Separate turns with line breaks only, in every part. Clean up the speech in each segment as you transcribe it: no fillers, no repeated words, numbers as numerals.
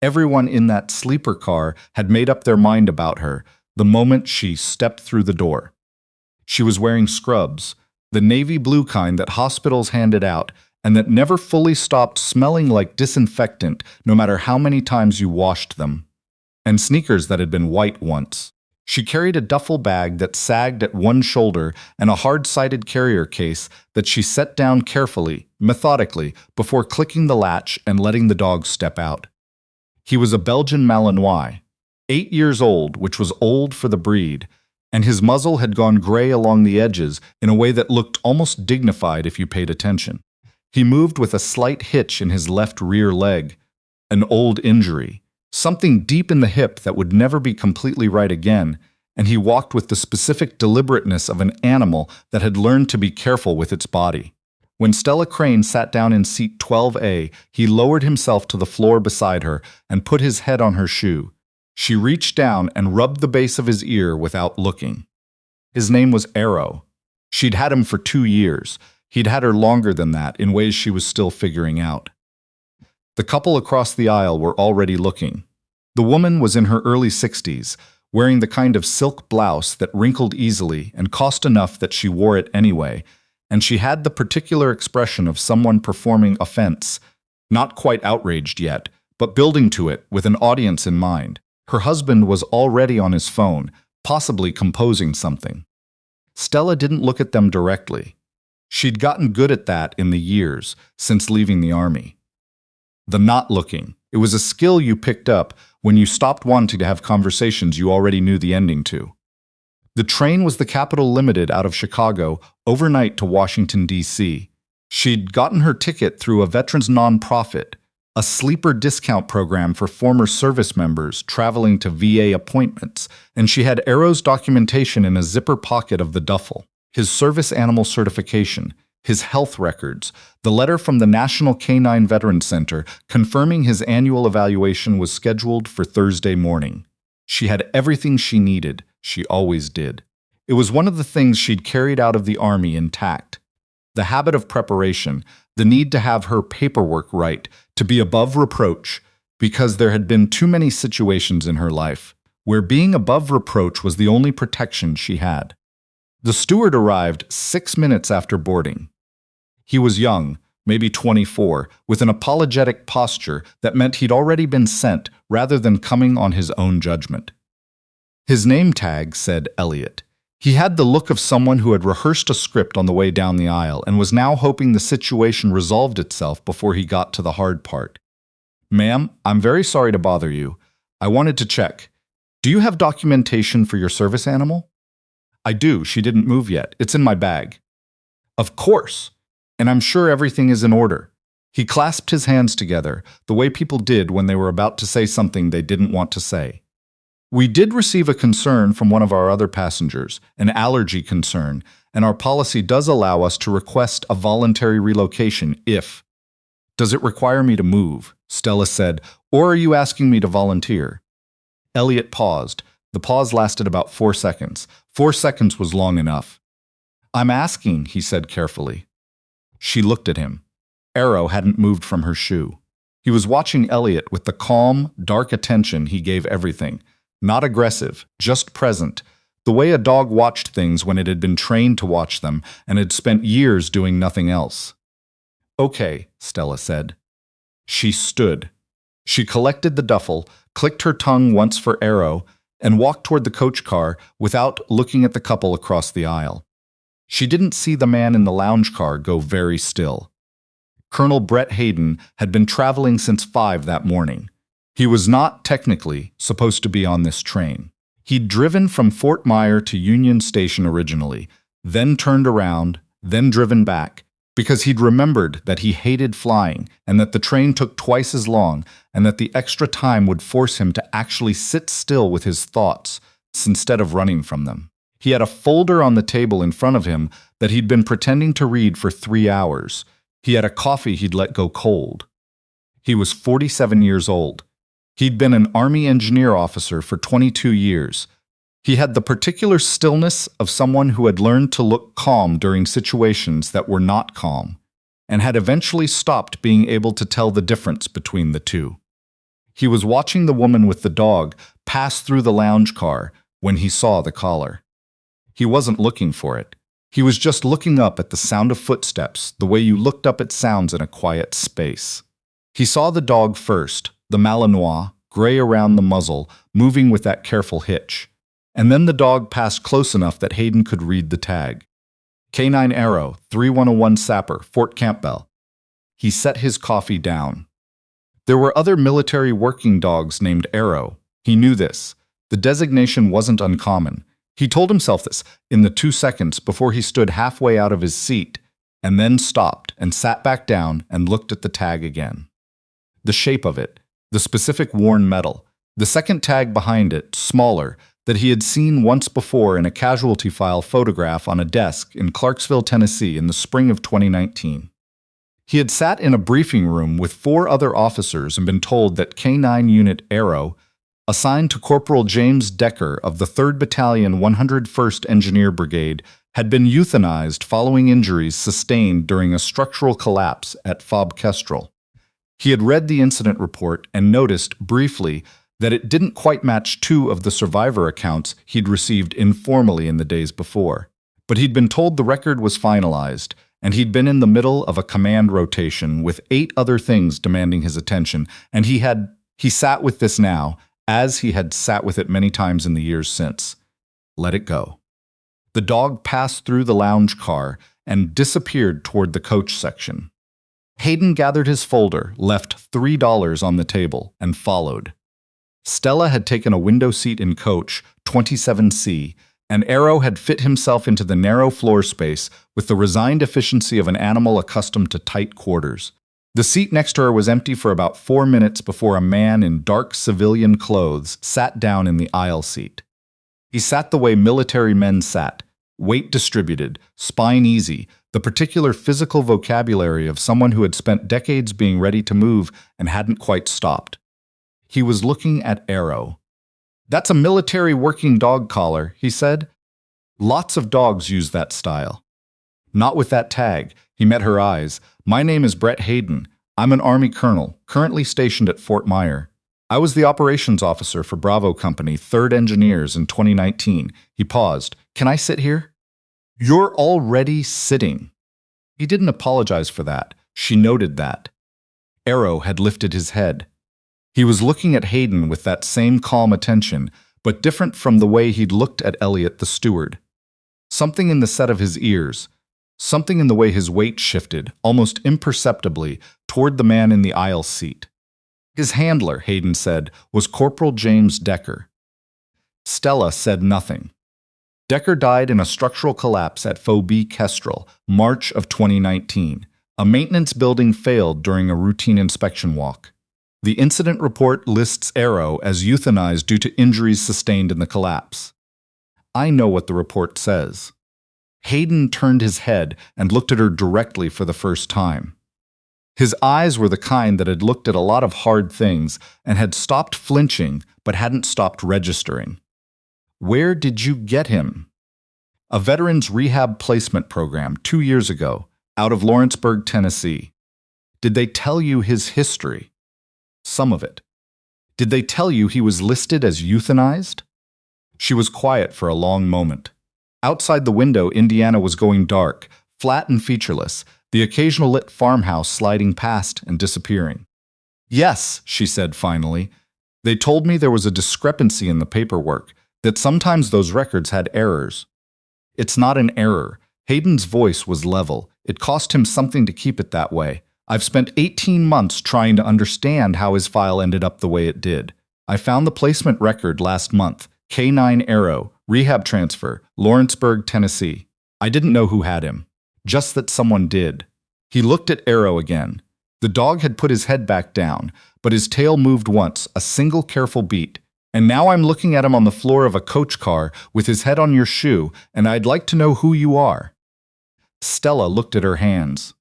Everyone in that sleeper car had made up their mind about her the moment she stepped through the door. She was wearing scrubs, the navy blue kind that hospitals handed out, and that never fully stopped smelling like disinfectant no matter how many times you washed them, and sneakers that had been white once. She carried a duffel bag that sagged at one shoulder and a hard-sided carrier case that she set down carefully, methodically, before clicking the latch and letting the dog step out. He was a Belgian Malinois, 8 years old, which was old for the breed, and his muzzle had gone gray along the edges in a way that looked almost dignified if you paid attention. He moved with a slight hitch in his left rear leg, an old injury, something deep in the hip that would never be completely right again, and he walked with the specific deliberateness of an animal that had learned to be careful with its body. When Stella Crane sat down in seat 12A, he lowered himself to the floor beside her and put his head on her shoe. She reached down and rubbed the base of his ear without looking. His name was Arrow. She'd had him for 2 years. He'd had her longer than that, in ways she was still figuring out. The couple across the aisle were already looking. The woman was in her early 60s, wearing the kind of silk blouse that wrinkled easily and cost enough that she wore it anyway, and she had the particular expression of someone performing offense, not quite outraged yet, but building to it with an audience in mind. Her husband was already on his phone, possibly composing something. Stella didn't look at them directly. She'd gotten good at that in the years since leaving the army. The not looking. It was a skill you picked up when you stopped wanting to have conversations you already knew the ending to. The train was the Capital Limited out of Chicago, overnight to Washington, D.C. She'd gotten her ticket through a veterans nonprofit, a sleeper discount program for former service members traveling to VA appointments, and she had Arrow's documentation in a zipper pocket of the duffel. His service animal certification, his health records, the letter from the National Canine Veterans Center confirming his annual evaluation was scheduled for Thursday morning. She had everything she needed. She always did. It was one of the things she'd carried out of the army intact. The habit of preparation, the need to have her paperwork right, to be above reproach, because there had been too many situations in her life where being above reproach was the only protection she had. The steward arrived 6 minutes after boarding. He was young, maybe 24, with an apologetic posture that meant he'd already been sent rather than coming on his own judgment. His name tag said Elliot. He had the look of someone who had rehearsed a script on the way down the aisle and was now hoping the situation resolved itself before he got to the hard part. "Ma'am, I'm very sorry to bother you. I wanted to check. Do you have documentation for your service animal?" "I do. She didn't move yet. It's in my bag." "Of course. And I'm sure everything is in order." He clasped his hands together, the way people did when they were about to say something they didn't want to say. "We did receive a concern from one of our other passengers, an allergy concern, and our policy does allow us to request a voluntary relocation if—" "Does it require me to move?" Stella said, "or are you asking me to volunteer?" Elliot paused. The pause lasted about 4 seconds. 4 seconds was long enough. "I'm asking," he said carefully. She looked at him. Arrow hadn't moved from her shoe. He was watching Elliot with the calm, dark attention he gave everything. Not aggressive, just present, the way a dog watched things when it had been trained to watch them and had spent years doing nothing else. "Okay," Stella said. She stood. She collected the duffel, clicked her tongue once for Arrow, and walked toward the coach car without looking at the couple across the aisle. She didn't see the man in the lounge car go very still. Colonel Brett Hayden had been traveling since 5 that morning. He was not, technically, supposed to be on this train. He'd driven from Fort Myer to Union Station originally, then turned around, then driven back, because he'd remembered that he hated flying and that the train took twice as long and that the extra time would force him to actually sit still with his thoughts instead of running from them. He had a folder on the table in front of him that he'd been pretending to read for 3 hours. He had a coffee he'd let go cold. He was 47 years old. He'd been an Army engineer officer for 22 years. He had the particular stillness of someone who had learned to look calm during situations that were not calm, and had eventually stopped being able to tell the difference between the two. He was watching the woman with the dog pass through the lounge car when he saw the collar. He wasn't looking for it. He was just looking up at the sound of footsteps, the way you looked up at sounds in a quiet space. He saw the dog first, the Malinois, gray around the muzzle, moving with that careful hitch. And then the dog passed close enough that Hayden could read the tag. K9 Arrow, 3101 Sapper, Fort Campbell. He set his coffee down. There were other military working dogs named Arrow. He knew this. The designation wasn't uncommon. He told himself this in the 2 seconds before he stood halfway out of his seat, and then stopped and sat back down and looked at the tag again. The shape of it, the specific worn metal, the second tag behind it, smaller, that he had seen once before in a casualty file photograph on a desk in Clarksville, Tennessee in the spring of 2019. He had sat in a briefing room with 4 other officers and been told that K9 Unit Arrow, assigned to Corporal James Decker of the 3rd Battalion 101st Engineer Brigade, had been euthanized following injuries sustained during a structural collapse at FOB Kestrel. He had read the incident report and noticed, briefly, that it didn't quite match 2 of the survivor accounts he'd received informally in the days before. But he'd been told the record was finalized, and he'd been in the middle of a command rotation with 8 other things demanding his attention, and he sat with this now, as he had sat with it many times in the years since. Let it go. The dog passed through the lounge car and disappeared toward the coach section. Hayden gathered his folder, left $3 on the table, and followed. Stella had taken a window seat in coach 27C, and Arrow had fit himself into the narrow floor space with the resigned efficiency of an animal accustomed to tight quarters. The seat next to her was empty for about 4 minutes before a man in dark civilian clothes sat down in the aisle seat. He sat the way military men sat, weight distributed, spine easy, the particular physical vocabulary of someone who had spent decades being ready to move and hadn't quite stopped. He was looking at Arrow. "That's a military working dog collar," he said. "Lots of dogs use that style." "Not with that tag." He met her eyes. "My name is Brett Hayden. I'm an Army colonel, currently stationed at Fort Myer. I was the operations officer for Bravo Company, 3rd Engineers in 2019. He paused. "Can I sit here?" "You're already sitting." He didn't apologize for that. She noted that. Arrow had lifted his head. He was looking at Hayden with that same calm attention, but different from the way he'd looked at Elliot the steward. Something in the set of his ears, something in the way his weight shifted, almost imperceptibly, toward the man in the aisle seat. His handler, Hayden said, was Corporal James Decker. Stella said nothing. Decker died in a structural collapse at FOB Kestrel, March of 2019. A maintenance building failed during a routine inspection walk. The incident report lists Arrow as euthanized due to injuries sustained in the collapse. I know what the report says. Hayden turned his head and looked at her directly for the first time. His eyes were the kind that had looked at a lot of hard things and had stopped flinching but hadn't stopped registering. "Where did you get him?" "A veterans rehab placement program 2 years ago, out of Lawrenceburg, Tennessee." "Did they tell you his history?" "Some of it." "Did they tell you he was listed as euthanized?" She was quiet for a long moment. Outside the window, Indiana was going dark, flat and featureless, the occasional lit farmhouse sliding past and disappearing. "Yes," she said finally. "They told me there was a discrepancy in the paperwork, that sometimes those records had errors." "It's not an error." Hayden's voice was level. It cost him something to keep it that way. "I've spent 18 months trying to understand how his file ended up the way it did. I found the placement record last month, K9 Arrow, rehab transfer, Lawrenceburg, Tennessee. I didn't know who had him, just that someone did." He looked at Arrow again. The dog had put his head back down, but his tail moved once, a single careful beat. "And now I'm looking at him on the floor of a coach car with his head on your shoe, and I'd like to know who you are." Stella looked at her hands.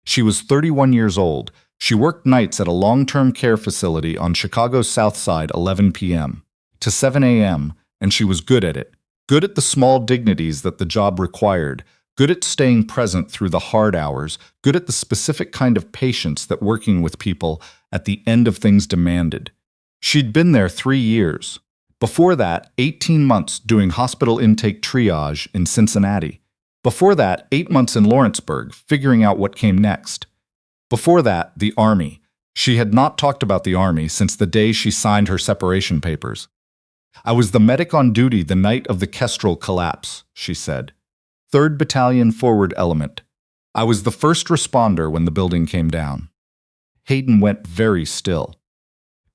She was 31 years old. She worked nights at a long-term care facility on Chicago's South Side 11 p.m. to 7 a.m., and she was good at it. Good at the small dignities that the job required, good at staying present through the hard hours, good at the specific kind of patience that working with people at the end of things demanded. She'd been there 3 years. Before that, 18 months doing hospital intake triage in Cincinnati. Before that, 8 months in Lawrenceburg, figuring out what came next. Before that, the Army. She had not talked about the Army since the day she signed her separation papers. I was the medic on duty the night of the Kestrel collapse, she said. 3rd Battalion Forward Element. I was the first responder when the building came down. Hayden went very still.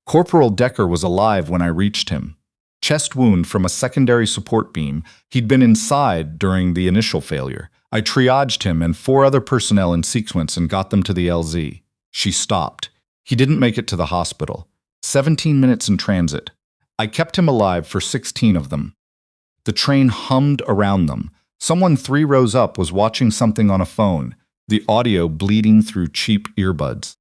Corporal Decker was alive when I reached him. Chest wound from a secondary support beam. He'd been inside during the initial failure. I triaged him and 4 other personnel in sequence and got them to the LZ. She stopped. He didn't make it to the hospital. 17 minutes in transit. I kept him alive for 16 of them. The train hummed around them. Someone 3 rows up was watching something on a phone, the audio bleeding through cheap earbuds.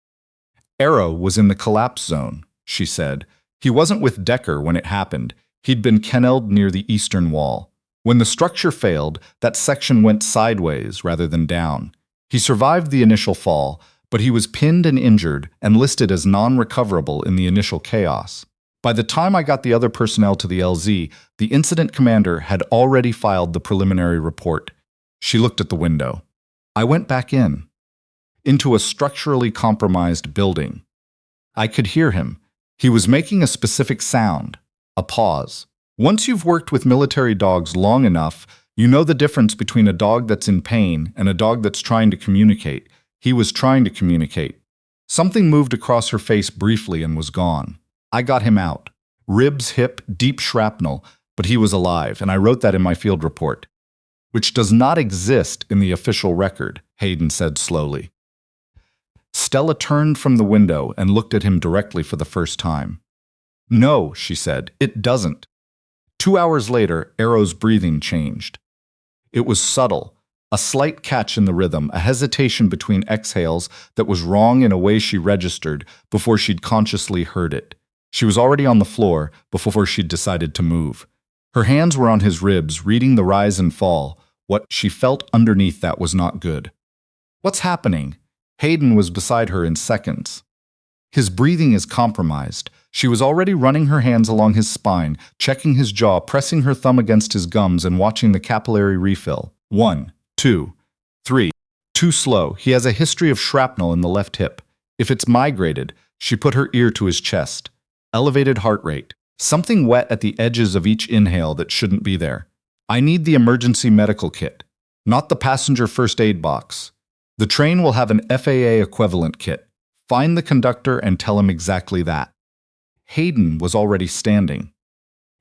Arrow was in the collapse zone, she said. He wasn't with Decker when it happened. He'd been kennelled near the eastern wall. When the structure failed, that section went sideways rather than down. He survived the initial fall, but he was pinned and injured and listed as non-recoverable in the initial chaos. By the time I got the other personnel to the LZ, the incident commander had already filed the preliminary report. She looked at the window. I went back in, into a structurally compromised building. I could hear him. He was making a specific sound, a pause. Once you've worked with military dogs long enough, you know the difference between a dog that's in pain and a dog that's trying to communicate. He was trying to communicate. Something moved across her face briefly and was gone. I got him out. Ribs, hip, deep shrapnel, but he was alive, and I wrote that in my field report, which does not exist in the official record, Hayden said slowly. Stella turned from the window and looked at him directly for the first time. No, she said, it doesn't. 2 hours later, Arrow's breathing changed. It was subtle, a slight catch in the rhythm, a hesitation between exhales that was wrong in a way she registered before she'd consciously heard it. She was already on the floor before she'd decided to move. Her hands were on his ribs, reading the rise and fall. What she felt underneath that was not good. What's happening? Hayden was beside her in seconds. His breathing is compromised. She was already running her hands along his spine, checking his jaw, pressing her thumb against his gums and watching the capillary refill. 1, 2, 3. Too slow. He has a history of shrapnel in the left hip. If it's migrated, she put her ear to his chest. Elevated heart rate. Something wet at the edges of each inhale that shouldn't be there. I need the emergency medical kit, not the passenger first aid box. The train will have an FAA equivalent kit. Find the conductor and tell him exactly that. Hayden was already standing.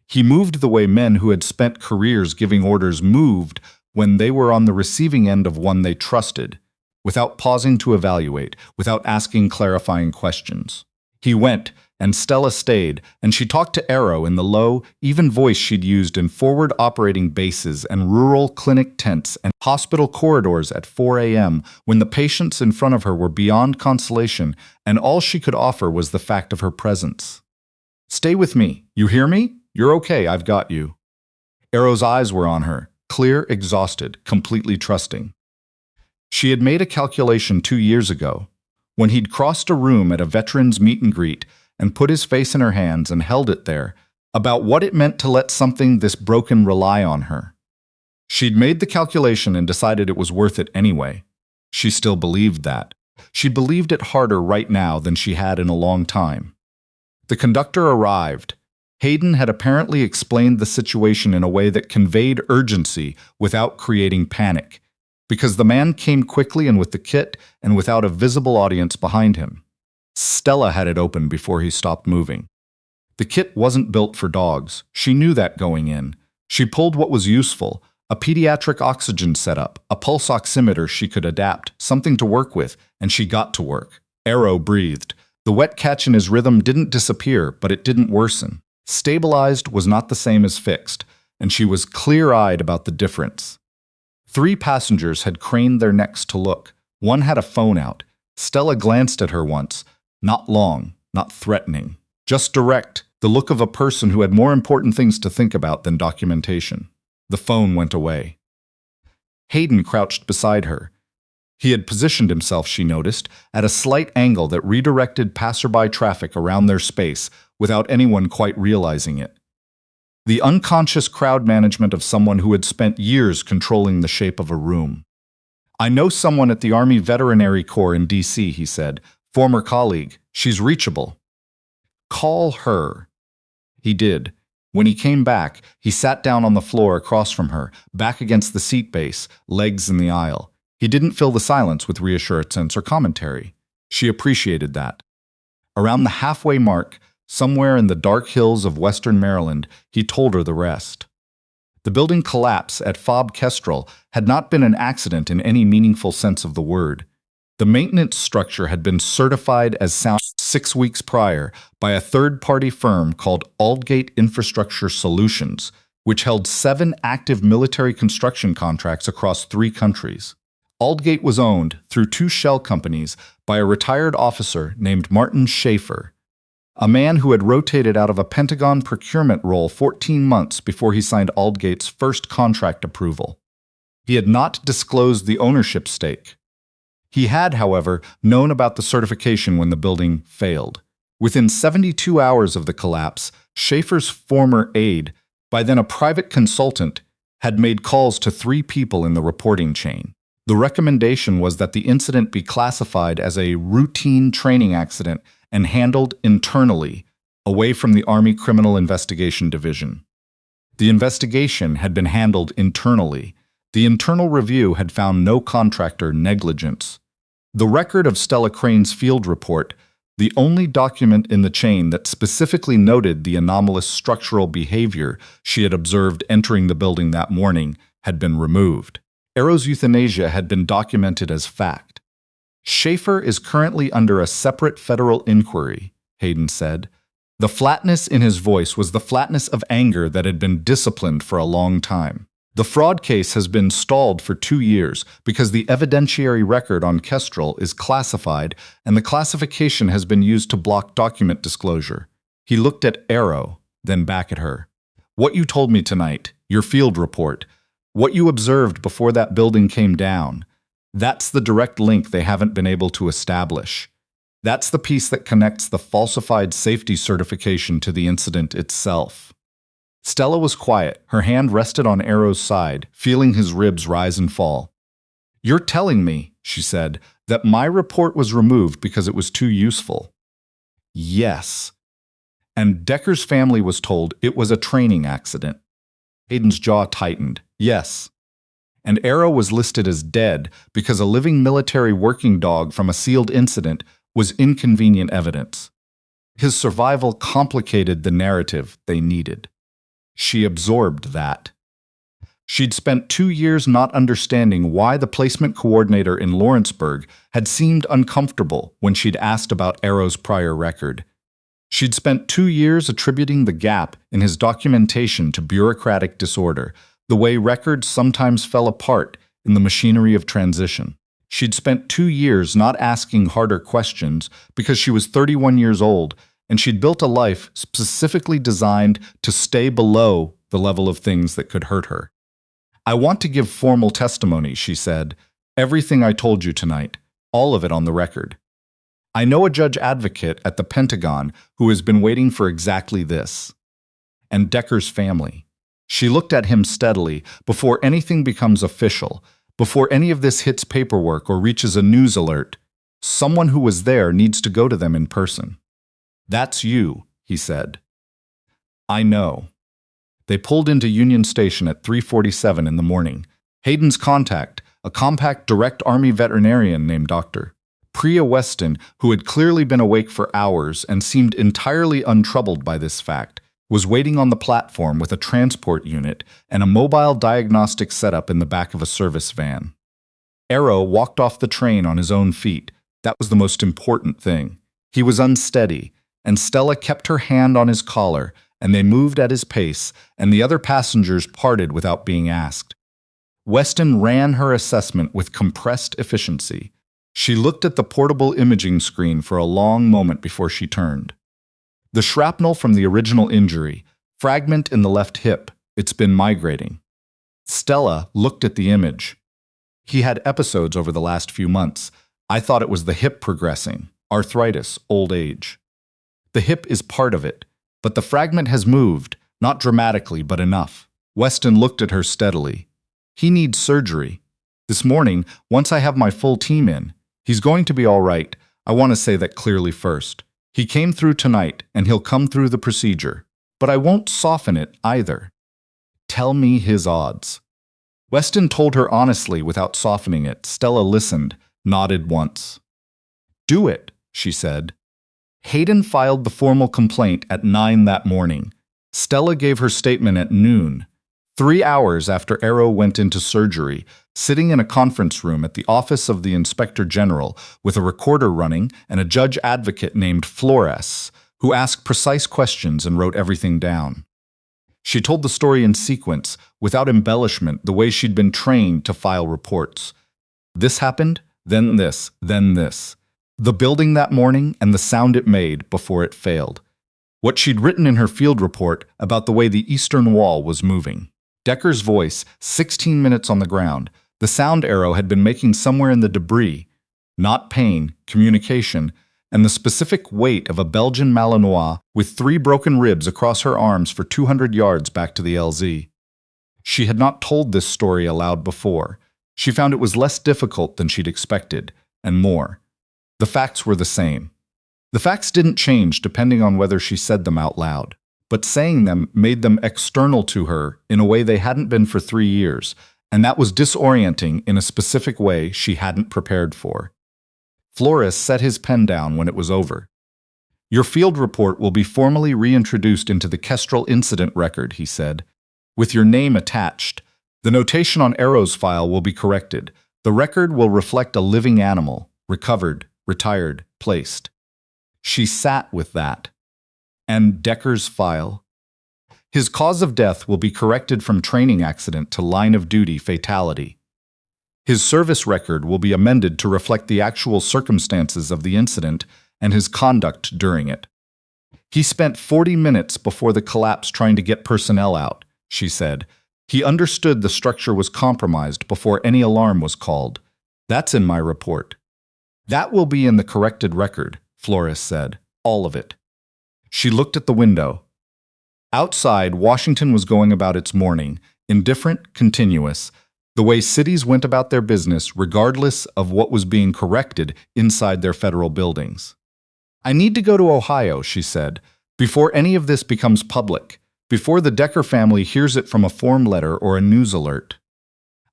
He moved the way men who had spent careers giving orders moved when they were on the receiving end of one they trusted, without pausing to evaluate, without asking clarifying questions. He went, and Stella stayed, and she talked to Arrow in the low, even voice she'd used in forward operating bases and rural clinic tents and hospital corridors at 4 a.m. when the patients in front of her were beyond consolation, and all she could offer was the fact of her presence. Stay with me. You hear me? You're okay. I've got you. Arrow's eyes were on her, clear, exhausted, completely trusting. She had made a calculation 2 years ago, when he'd crossed a room at a veterans meet and greet and put his face in her hands and held it there, about what it meant to let something this broken rely on her. She'd made the calculation and decided it was worth it anyway. She still believed that. She believed it harder right now than she had in a long time. The conductor arrived. Hayden had apparently explained the situation in a way that conveyed urgency without creating panic, because the man came quickly and with the kit and without a visible audience behind him. Stella had it open before he stopped moving. The kit wasn't built for dogs. She knew that going in. She pulled what was useful, a pediatric oxygen setup, a pulse oximeter she could adapt, something to work with, and she got to work. Arrow breathed. The wet catch in his rhythm didn't disappear, but it didn't worsen. Stabilized was not the same as fixed, and she was clear-eyed about the difference. 3 passengers had craned their necks to look. One had a phone out. Stella glanced at her once. Not long, not threatening. Just direct, the look of a person who had more important things to think about than documentation. The phone went away. Hayden crouched beside her. He had positioned himself, she noticed, at a slight angle that redirected passerby traffic around their space, without anyone quite realizing it. The unconscious crowd management of someone who had spent years controlling the shape of a room. "I know someone at the Army Veterinary Corps in D.C., he said. "Former colleague. She's reachable." "Call her." He did. When he came back, he sat down on the floor across from her, back against the seat base, legs in the aisle. He didn't fill the silence with reassurance or commentary. She appreciated that. Around the halfway mark, somewhere in the dark hills of western Maryland, he told her the rest. The building collapse at FOB Kestrel had not been an accident in any meaningful sense of the word. The maintenance structure had been certified as sound 6 weeks prior by a third-party firm called Aldgate Infrastructure Solutions, which held 7 active military construction contracts across 3 countries. Aldgate was owned, through 2 shell companies, by a retired officer named Martin Schaefer, a man who had rotated out of a Pentagon procurement role 14 months before he signed Aldgate's first contract approval. He had not disclosed the ownership stake. He had, however, known about the certification when the building failed. Within 72 hours of the collapse, Schaefer's former aide, by then a private consultant, had made calls to 3 people in the reporting chain. The recommendation was that the incident be classified as a routine training accident and handled internally, away from the Army Criminal Investigation Division. The investigation had been handled internally. The internal review had found no contractor negligence. The record of Stella Crane's field report, the only document in the chain that specifically noted the anomalous structural behavior she had observed entering the building that morning, had been removed. Arrow's euthanasia had been documented as fact. "Schaefer is currently under a separate federal inquiry," Hayden said. The flatness in his voice was the flatness of anger that had been disciplined for a long time. "The fraud case has been stalled for 2 years because the evidentiary record on Kestrel is classified and the classification has been used to block document disclosure." He looked at Arrow, then back at her. "What you told me tonight, your field report, what you observed before that building came down, that's the direct link they haven't been able to establish. That's the piece that connects the falsified safety certification to the incident itself." Stella was quiet. Her hand rested on Arrow's side, feeling his ribs rise and fall. "You're telling me," she said, "that my report was removed because it was too useful?" "Yes." "And Decker's family was told it was a training accident?" Hayden's jaw tightened. "Yes." "And Arrow was listed as dead because a living military working dog from a sealed incident was inconvenient evidence. His survival complicated the narrative they needed." She absorbed that. She'd spent 2 years not understanding why the placement coordinator in Lawrenceburg had seemed uncomfortable when she'd asked about Arrow's prior record. She'd spent 2 years attributing the gap in his documentation to bureaucratic disorder, the way records sometimes fell apart in the machinery of transition. She'd spent 2 years not asking harder questions because she was 31 years old, and she'd built a life specifically designed to stay below the level of things that could hurt her. "I want to give formal testimony," she said. "Everything I told you tonight, all of it on the record. I know a judge advocate at the Pentagon who has been waiting for exactly this. And Decker's family." She looked at him steadily. "Before anything becomes official, before any of this hits paperwork or reaches a news alert, someone who was there needs to go to them in person." "That's you," he said. "I know." They pulled into Union Station at 3:47 in the morning. Hayden's contact, a compact direct Army veterinarian named Dr. Priya Weston, who had clearly been awake for hours and seemed entirely untroubled by this fact, was waiting on the platform with a transport unit and a mobile diagnostic setup in the back of a service van. Arrow walked off the train on his own feet. That was the most important thing. He was unsteady, and Stella kept her hand on his collar, and they moved at his pace, and the other passengers parted without being asked. Weston ran her assessment with compressed efficiency. She looked at the portable imaging screen for a long moment before she turned. "The shrapnel from the original injury, fragment in the left hip, it's been migrating." Stella looked at the image. "He had episodes over the last few months. I thought it was the hip progressing, arthritis, old age." "The hip is part of it. But the fragment has moved, not dramatically, but enough. Weston looked at her steadily. He needs surgery. This morning, once I have my full team in, he's going to be all right. I want to say that clearly first. He came through tonight, and he'll come through the procedure. But I won't soften it either. Tell me his odds. Weston told her honestly without softening it. Stella listened, nodded once. Do it, she said. Hayden filed the formal complaint at 9 that morning. Stella gave her statement at noon, 3 hours after Arrow went into surgery, sitting in a conference room at the office of the Inspector General with a recorder running and a judge advocate named Flores, who asked precise questions and wrote everything down. She told the story in sequence, without embellishment, the way she'd been trained to file reports. This happened, then this, then this. The building that morning and the sound it made before it failed. What she'd written in her field report about the way the eastern wall was moving. Decker's voice, 16 minutes on the ground. The sound Arrow had been making somewhere in the debris. Not pain, communication, and the specific weight of a Belgian Malinois with 3 broken ribs across her arms for 200 yards back to the LZ. She had not told this story aloud before. She found it was less difficult than she'd expected, and more. The facts were the same. The facts didn't change depending on whether she said them out loud, but saying them made them external to her in a way they hadn't been for 3 years, and that was disorienting in a specific way she hadn't prepared for. Flores set his pen down when it was over. Your field report will be formally reintroduced into the Kestrel incident record, he said, with your name attached. The notation on Arrow's file will be corrected. The record will reflect a living animal, recovered, retired, placed. She sat with that. And Decker's file? His cause of death will be corrected from training accident to line of duty fatality. His service record will be amended to reflect the actual circumstances of the incident and his conduct during it. He spent 40 minutes before the collapse trying to get personnel out, she said. He understood the structure was compromised before any alarm was called. That's in my report. That will be in the corrected record, Flores said. All of it. She looked at the window. Outside, Washington was going about its morning, indifferent, continuous, the way cities went about their business regardless of what was being corrected inside their federal buildings. I need to go to Ohio, she said, before any of this becomes public, before the Decker family hears it from a form letter or a news alert.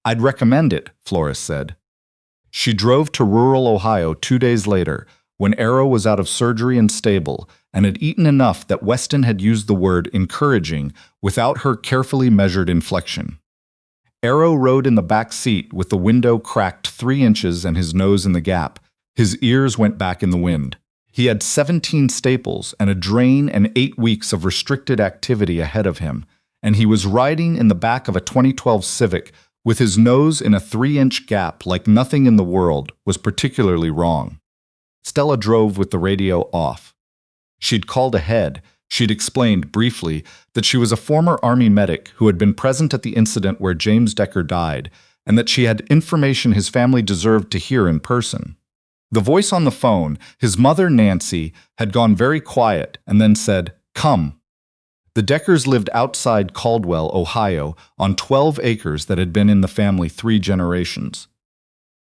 I'd recommend it, Flores said. She drove to rural Ohio 2 days later, when Arrow was out of surgery and stable, and had eaten enough that Weston had used the word encouraging without her carefully measured inflection. Arrow rode in the back seat with the window cracked 3 inches and his nose in the gap. His ears went back in the wind. He had 17 staples and a drain and 8 weeks of restricted activity ahead of him, and he was riding in the back of a 2012 Civic with his nose in a 3-inch gap like nothing in the world was particularly wrong. Stella drove with the radio off. She'd called ahead. She'd explained briefly that she was a former Army medic who had been present at the incident where James Decker died, and that she had information his family deserved to hear in person. The voice on the phone, his mother Nancy, had gone very quiet and then said, "Come." The Deckers lived outside Caldwell, Ohio, on 12 acres that had been in the family 3 generations.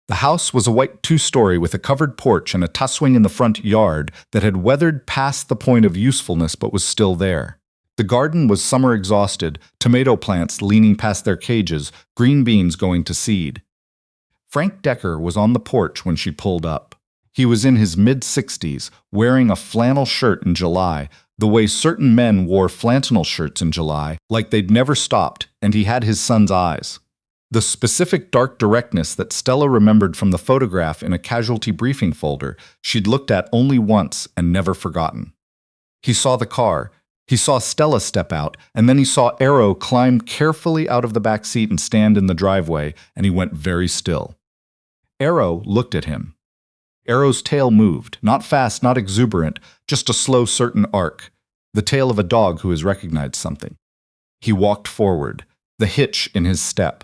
The house was a white 2-story with a covered porch and a tusswing in the front yard that had weathered past the point of usefulness but was still there. The garden was summer exhausted, tomato plants leaning past their cages, green beans going to seed. Frank Decker was on the porch when she pulled up. He was in his mid-60s, wearing a flannel shirt in July, the way certain men wore flannel shirts in July, like they'd never stopped, and he had his son's eyes. The specific dark directness that Stella remembered from the photograph in a casualty briefing folder she'd looked at only once and never forgotten. He saw the car. He saw Stella step out, and then he saw Arrow climb carefully out of the back seat and stand in the driveway, and he went very still. Arrow looked at him. Arrow's tail moved, not fast, not exuberant, just a slow, certain arc, the tail of a dog who has recognized something. He walked forward, the hitch in his step.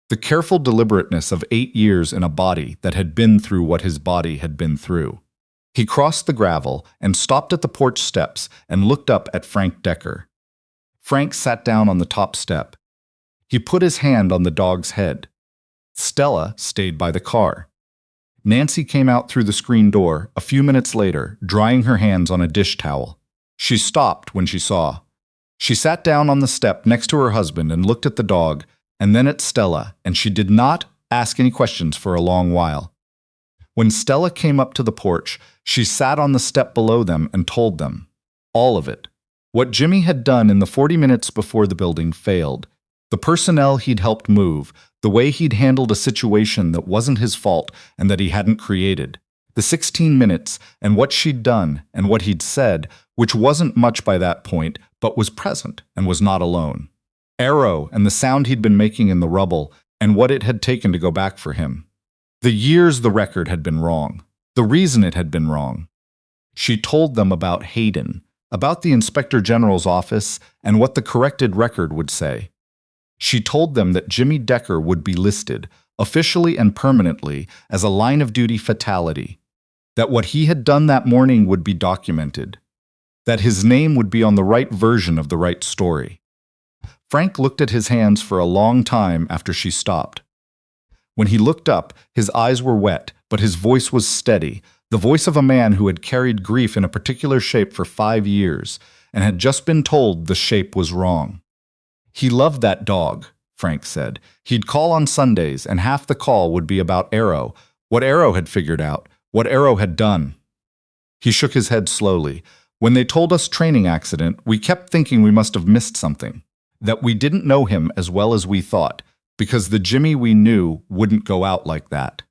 The careful deliberateness of 8 years in a body that had been through what his body had been through. He crossed the gravel and stopped at the porch steps and looked up at Frank Decker. Frank sat down on the top step. He put his hand on the dog's head. Stella stayed by the car. Nancy came out through the screen door a few minutes later, drying her hands on a dish towel. She stopped when she saw. She sat down on the step next to her husband and looked at the dog, and then at Stella, and she did not ask any questions for a long while. When Stella came up to the porch, she sat on the step below them and told them all of it. What Jimmy had done in the 40 minutes before the building failed. The personnel he'd helped move, the way he'd handled a situation that wasn't his fault and that he hadn't created. The 16 minutes and what she'd done and what he'd said, which wasn't much by that point, but was present and was not alone. Arrow and the sound he'd been making in the rubble and what it had taken to go back for him. The years the record had been wrong. The reason it had been wrong. She told them about Hayden, about the Inspector General's office and what the corrected record would say. She told them that Jimmy Decker would be listed, officially and permanently, as a line-of-duty fatality, that what he had done that morning would be documented, that his name would be on the right version of the right story. Frank looked at his hands for a long time after she stopped. When he looked up, his eyes were wet, but his voice was steady, the voice of a man who had carried grief in a particular shape for 5 years and had just been told the shape was wrong. He loved that dog, Frank said. He'd call on Sundays, and half the call would be about Arrow, what Arrow had figured out, what Arrow had done. He shook his head slowly. When they told us training accident, we kept thinking we must have missed something, that we didn't know him as well as we thought, because the Jimmy we knew wouldn't go out like that.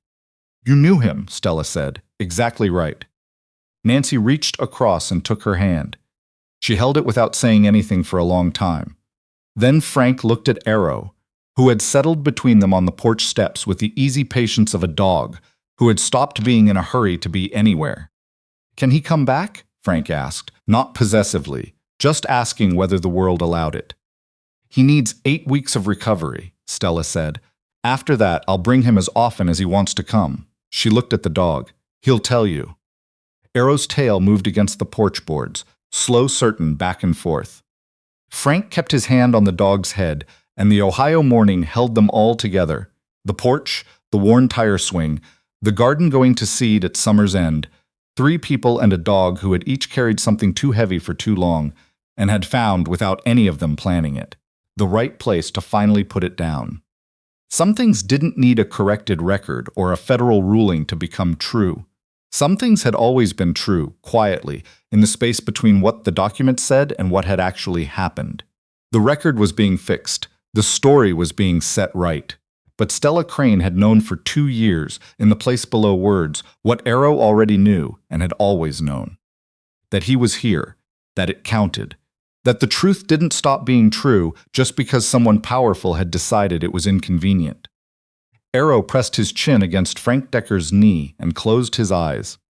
You knew him, Stella said. Exactly right. Nancy reached across and took her hand. She held it without saying anything for a long time. Then Frank looked at Arrow, who had settled between them on the porch steps with the easy patience of a dog, who had stopped being in a hurry to be anywhere. Can he come back? Frank asked, not possessively, just asking whether the world allowed it. He needs 8 weeks of recovery, Stella said. After that, I'll bring him as often as he wants to come. She looked at the dog. He'll tell you. Arrow's tail moved against the porch boards, slow, certain, back and forth. Frank kept his hand on the dog's head, and the Ohio morning held them all together. The porch, the worn tire swing, the garden going to seed at summer's end, 3 people and a dog who had each carried something too heavy for too long, and had found, without any of them planning it, the right place to finally put it down. Some things didn't need a corrected record or a federal ruling to become true. Some things had always been true, quietly, in the space between what the document said and what had actually happened. The record was being fixed. The story was being set right. But Stella Crane had known for 2 years, in the place below words, what Arrow already knew and had always known. That he was here, that it counted, that the truth didn't stop being true just because someone powerful had decided it was inconvenient. Arrow pressed his chin against Frank Decker's knee and closed his eyes.